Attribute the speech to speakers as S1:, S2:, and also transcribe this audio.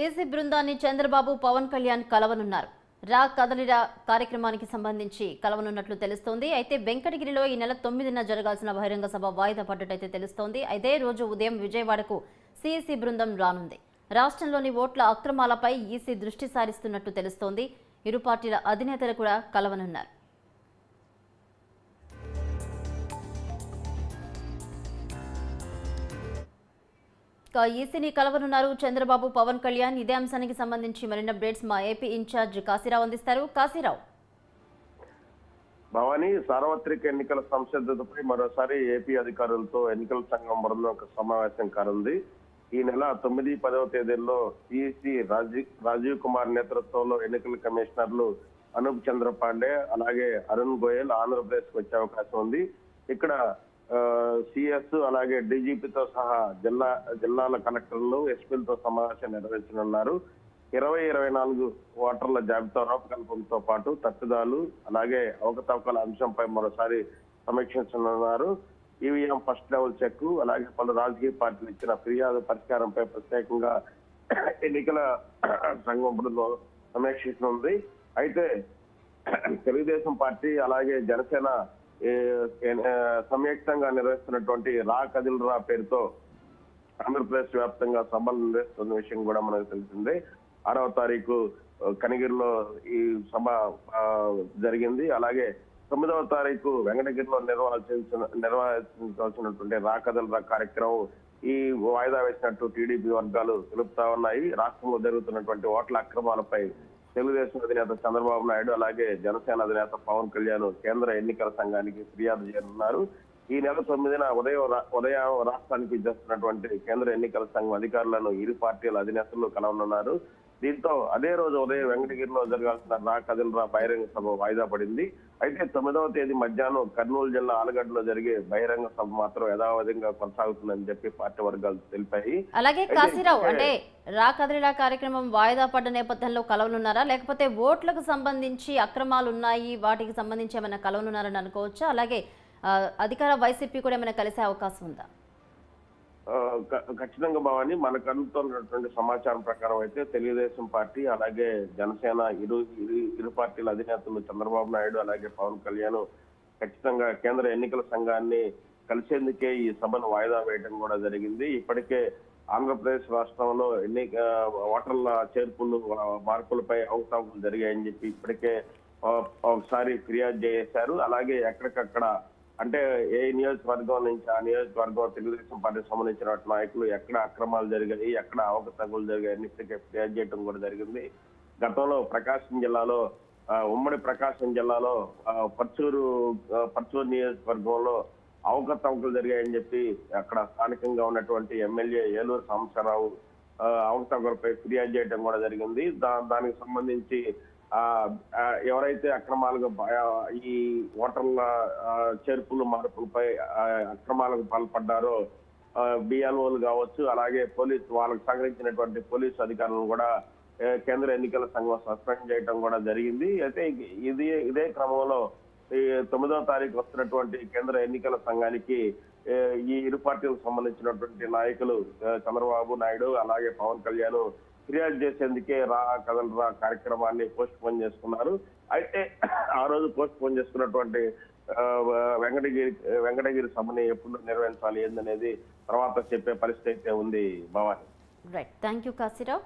S1: AC బృందాన్ని చంద్రబాబు పవన్ కళ్యాణ్ కలవనున్నారు. రా కదలిరా కార్యక్రమానికి సంబంధించి కలవనున్నట్లు తెలుస్తోంది. అయితే వెంకటగిరిలో ఈ నెల 9న జరగాల్సిన బహిరంగ సభ వాయిదా పడ్డట్టయితే తెలుస్తోంది. అదే రోజు ఉదయం విజయవాడకు సిఎసి బృందం రానుంది. రాష్ట్రంలోని ఓట్ల అక్రమాలపై ఈసీ దృష్టి సారిస్తున్నట్టు తెలుస్తోంది. ఇరు పార్టీల అధినేతలు కూడా కలవనున్నారు. ఈసీని కలవనున్నారు చంద్రబాబు పవన్ కళ్యాణ్. ఇదే అంశానికి సంబంధించి మరిన్ని అప్డేట్స్ మా ఏపీ ఇన్ఛార్జ్ కాశీరావు అందిస్తారు. కాశీరావు,
S2: భవానీ, సార్వత్రిక ఎన్నికల సంసిద్ధతపై మరోసారి ఏపీ అధికారులతో ఎన్నికల సంఘం బృందం ఒక సమావేశం కానుంది. ఈ నెల 9, 10వ తేదీల్లో సిఇసి రాజీవ్ కుమార్ నేతృత్వంలో ఎన్నికల కమిషనర్లు అనూప్ చంద్ర పాండే అలాగే అరుణ్ గోయల్ ఆంధ్రప్రదేశ్ కు వచ్చే అవకాశం ఉంది. ఇక్కడ సిఎస్ అలాగే డీజీపీతో సహా జిల్లాల కలెక్టర్లు ఎస్పీలతో సమావేశం నిర్వహించనున్నారు. 2024 ఓటర్ల జాబితా రూపకల్పనతో పాటు తప్పిదాలు అలాగే అవకతవకల అంశంపై మరోసారి సమీక్షించనున్నారు. ఈవీఎం ఫస్ట్ లెవెల్ చెక్ అలాగే పలు రాజకీయ పార్టీలు ఇచ్చిన ఫిర్యాదు పరిష్కారంపై ప్రత్యేకంగా ఎన్నికల సంఘం బృందం సమీక్షించనుంది. అయితే తెలుగుదేశం పార్టీ అలాగే జనసేన సంయుక్తంగా నిర్వహిస్తున్నటువంటి రా కదిల్రా పేరుతో ఆంధ్రప్రదేశ్ వ్యాప్తంగా సభలు నిర్వహిస్తున్న విషయం కూడా మనకు తెలిసిందే. 6వ తారీఖు కనిగిరిలో ఈ సభ జరిగింది. అలాగే 9వ తారీఖు వెంకటగిరిలో నిర్వహించాల్సినటువంటి రా కదిల్రా కార్యక్రమం ఈ వాయిదా వేసినట్టు టీడీపీ వర్గాలు తెలుపుతా ఉన్నాయి. రాష్ట్రంలో జరుగుతున్నటువంటి ఓట్ల అక్రమాలపై తెలుగుదేశం అధినేత చంద్రబాబు నాయుడు అలాగే జనసేన అధినేత పవన్ కళ్యాణ్ కేంద్ర ఎన్నికల సంఘానికి ఫిర్యాదు చేయనున్నారు. ఈ నెల 9న ఉదయం రాష్ట్రానికి చేస్తున్నటువంటి కేంద్ర ఎన్నికల సంఘం అధికారులను ఇరు పార్టీల అధినేతలు కలవనున్నారు. దీంతో అదే రోజు ఉదయం వెంకటగిరిలో జరగాల్సిన రా కదిల్రా బహిరంగ సభ వాయిదా పడింది. అయితే 9వ తేదీ మధ్యాహ్నం కర్నూలు జిల్లా ఆలగడ్డలో జరిగే బహిరంగ సభ మాత్రం యథావిధిగా కొనసాగుతుందని చెప్పి పార్టీ వర్గాలు తెలిపాయి.
S1: అలాగే కాశీరావు, అంటే రా కదిలిరా కార్యక్రమం వాయిదా పడ్డ నేపథ్యంలో కలవనున్నారా, లేకపోతే ఓట్లకు సంబంధించి అక్రమాలు ఉన్నాయి వాటికి సంబంధించి ఏమైనా కలవనున్నారని అనుకోవచ్చా? అలాగే అధికార వైసీపీ కూడా ఏమైనా కలిసే అవకాశం ఉందా?
S2: ఖచ్చితంగా భవాని, మనకు అందుతున్నటువంటి సమాచారం ప్రకారం అయితే తెలుగుదేశం పార్టీ అలాగే జనసేన ఇరు పార్టీల అధినేతలు చంద్రబాబు నాయుడు అలాగే పవన్ కళ్యాణ్ ఖచ్చితంగా కేంద్ర ఎన్నికల సంఘాన్ని కలిసేందుకే ఈ సభను వాయిదా వేయడం కూడా జరిగింది. ఇప్పటికే ఆంధ్రప్రదేశ్ రాష్ట్రంలో ఓటర్ల చేర్పులు మార్పులపై అవకతవకలు జరిగాయని చెప్పి ఇప్పటికే ఒకసారి ఫిర్యాదు చేశారు. అలాగే ఎక్కడికక్కడ అంటే ఏ నియోజకవర్గం నుంచి ఆ నియోజకవర్గం తెలుగుదేశం పార్టీకి సంబంధించిన నాయకులు ఎక్కడ అక్రమాలు జరిగాయి, ఎక్కడ అవకతవకలు జరిగాయని ఇప్పటికే ఫిర్యాదు చేయడం కూడా జరిగింది. గతంలో ఉమ్మడి ప్రకాశం జిల్లాలో పర్చూరు నియోజకవర్గంలో అవకతవకలు జరిగాయని చెప్పి అక్కడ స్థానికంగా ఉన్నటువంటి ఎమ్మెల్యే ఏలూరు సాంబశివరావు అవకతవకలపై ఫిర్యాదు చేయడం కూడా జరిగింది. దానికి సంబంధించి ఎవరైతే అక్రమాలుగా ఈ ఓటర్ల చేర్పులు మార్పులపై అక్రమాలకు పాల్పడ్డారో బిఎల్ఓలు కావచ్చు అలాగే వాళ్ళకు సహకరించినటువంటి పోలీసు అధికారులను కూడా కేంద్ర ఎన్నికల సంఘం సస్పెండ్ చేయడం కూడా జరిగింది. అయితే ఇదే క్రమంలో ఈ 9వ తారీఖు వస్తున్నటువంటి కేంద్ర ఎన్నికల సంఘానికి ఈ ఇరు పార్టీలకు సంబంధించినటువంటి నాయకులు చంద్రబాబు నాయుడు అలాగే పవన్ కళ్యాణ్ ఫిర్యాదు చేసేందుకే రా కదలరా కార్యక్రమాన్ని పోస్ట్ పోన్ చేసుకున్నారు. అయితే ఆ రోజు పోస్ట్ పోన్ చేసుకున్నటువంటి వెంకటగిరి సభని ఎప్పుడు నిర్వహించాలి ఏందనేది తర్వాత చెప్పే పరిస్థితి అయితే ఉంది Bhavani.
S1: Right, thank you Kasirao.